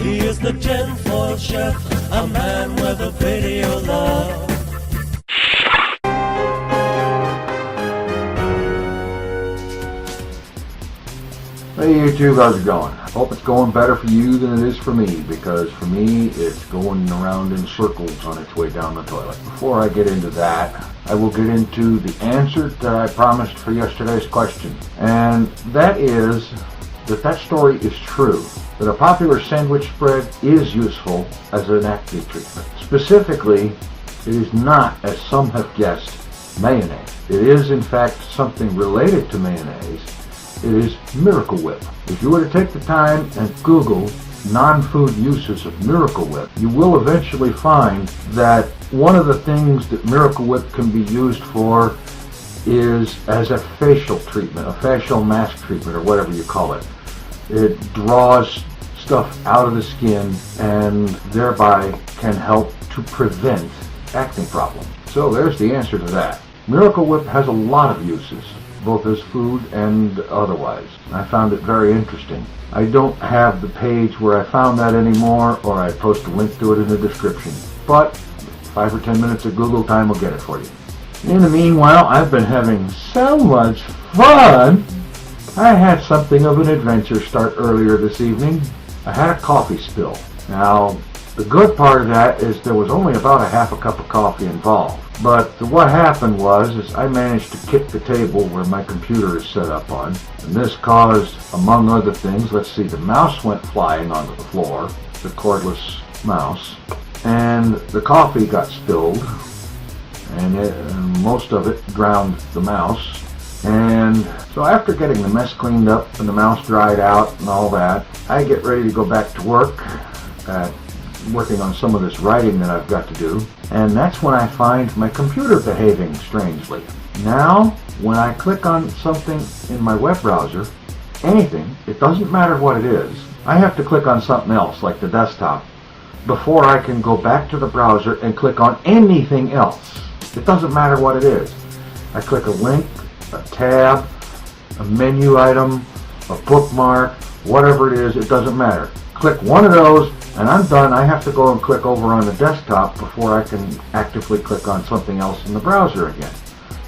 He is the tinfoil chef, a man with a video love. Hey YouTube, how's it going? I hope it's going better for you than it is for me, because for me it's going around in circles on its way down the toilet. Before I get into that, I will get into the answer that I promised for yesterday's question. And that is that story is true. That a popular sandwich spread is useful as an acne treatment. Specifically, it is not, as some have guessed, mayonnaise. It is in fact something related to mayonnaise. It is Miracle Whip. If you were to take the time and Google non-food uses of Miracle Whip, you will eventually find that one of the things that Miracle Whip can be used for is as a facial treatment, a facial mask treatment, or whatever you call it. It draws stuff out of the skin and thereby can help to prevent acne problems. So there's the answer to that. Miracle Whip has a lot of uses, both as food and otherwise. I found it very interesting. I don't have the page where I found that anymore, or I post a link to it in the description, but 5 or 10 minutes of Google time will get it for you. In the meanwhile, I've been having so much fun. I had something of an adventure start earlier this evening. I had a coffee spill. Now, the good part of that is there was only about a half a cup of coffee involved. But what happened was I managed to kick the table where my computer is set up on. And this caused, among other things, let's see, the mouse went flying onto the floor, the cordless mouse. And the coffee got spilled, and most of it drowned the mouse. And so after getting the mess cleaned up and the mouse dried out and all that, I get ready to go back to work, working on some of this writing that I've got to do. And that's when I find my computer behaving strangely. Now, when I click on something in my web browser, anything, it doesn't matter what it is, I have to click on something else, like the desktop, before I can go back to the browser and click on anything else. It doesn't matter what it is. I click a link, a tab, a menu item, a bookmark, whatever it is, it doesn't matter. Click one of those and I'm done. I have to go and click over on the desktop before I can actively click on something else in the browser again.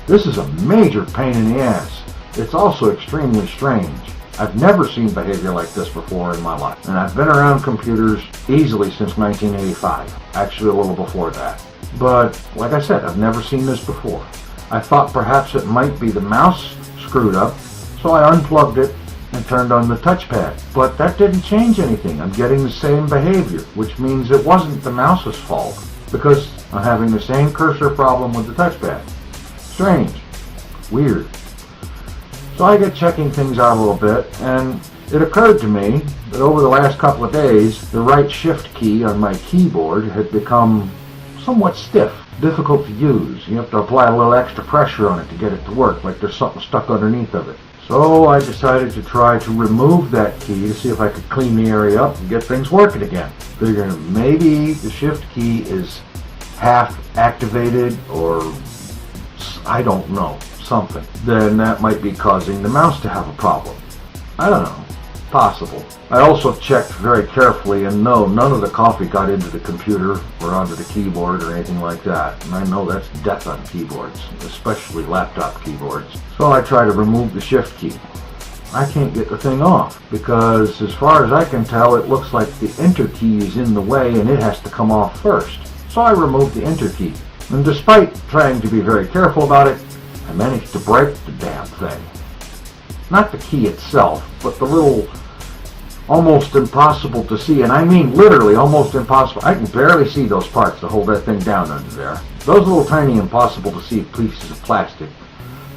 This is a major pain in the ass. It's also extremely strange. I've never seen behavior like this before in my life. And I've been around computers easily since 1985. Actually a little before that. But like I said, I've never seen this before. I thought perhaps it might be the mouse screwed up, so I unplugged it and turned on the touchpad. But that didn't change anything. I'm getting the same behavior, which means it wasn't the mouse's fault, because I'm having the same cursor problem with the touchpad. Strange. Weird. So I get checking things out a little bit, and it occurred to me that over the last couple of days, the right shift key on my keyboard had become somewhat stiff, difficult to use. You have to apply a little extra pressure on it to get it to work, like there's something stuck underneath of it. So I decided to try to remove that key to see if I could clean the area up and get things working again. Figuring maybe the shift key is half activated, or I don't know, something. Then that might be causing the mouse to have a problem. I don't know. Possible. I also checked very carefully, and no, none of the coffee got into the computer or onto the keyboard or anything like that. And I know that's death on keyboards, especially laptop keyboards. So I try to remove the shift key. I can't get the thing off, because as far as I can tell, it looks like the enter key is in the way and it has to come off first. So I removed the enter key. And despite trying to be very careful about it, I managed to break the damn thing. Not the key itself, but the little almost impossible to see, and I mean literally almost impossible. I can barely see those parts to hold that thing down under there. Those little tiny impossible to see pieces of plastic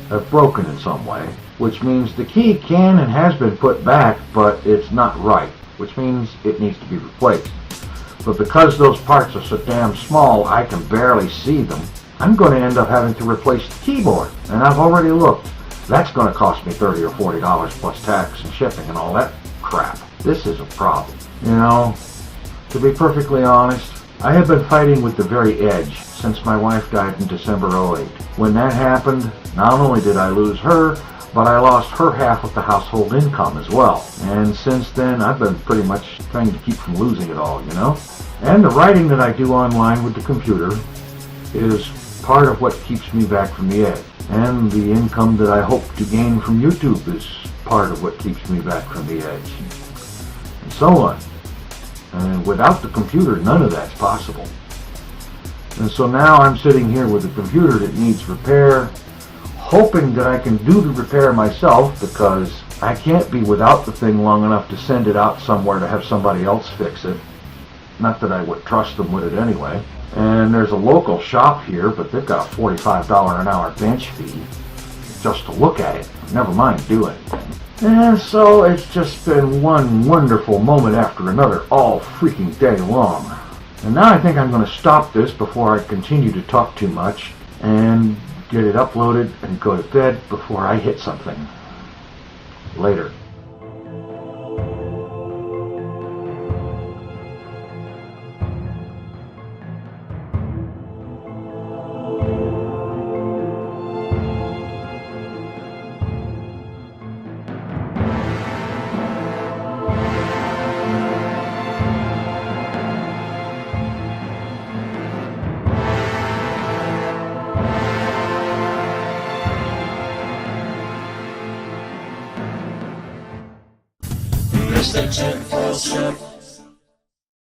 have broken in some way, which means the key can and has been put back, but it's not right, which means it needs to be replaced. But because those parts are so damn small, I can barely see them. I'm going to end up having to replace the keyboard, and I've already looked. That's going to cost me $30 or $40 plus tax and shipping and all that crap. This is a problem. You know, to be perfectly honest, I have been fighting with the very edge since my wife died in December '08. When that happened, not only did I lose her, but I lost her half of the household income as well. And since then, I've been pretty much trying to keep from losing it all, you know? And the writing that I do online with the computer is part of what keeps me back from the edge. And the income that I hope to gain from YouTube is part of what keeps me back from the edge. And so on. And without the computer, none of that's possible. And so now I'm sitting here with a computer that needs repair, hoping that I can do the repair myself, because I can't be without the thing long enough to send it out somewhere to have somebody else fix it. Not that I would trust them with it anyway. And there's a local shop here, but they've got a $45 an hour bench fee just to look at it, never mind do anything. And so it's just been one wonderful moment after another all freaking day long. And now I think I'm going to stop this before I continue to talk too much and get it uploaded and go to bed before I hit something. Later. Mr. TinFoilChef.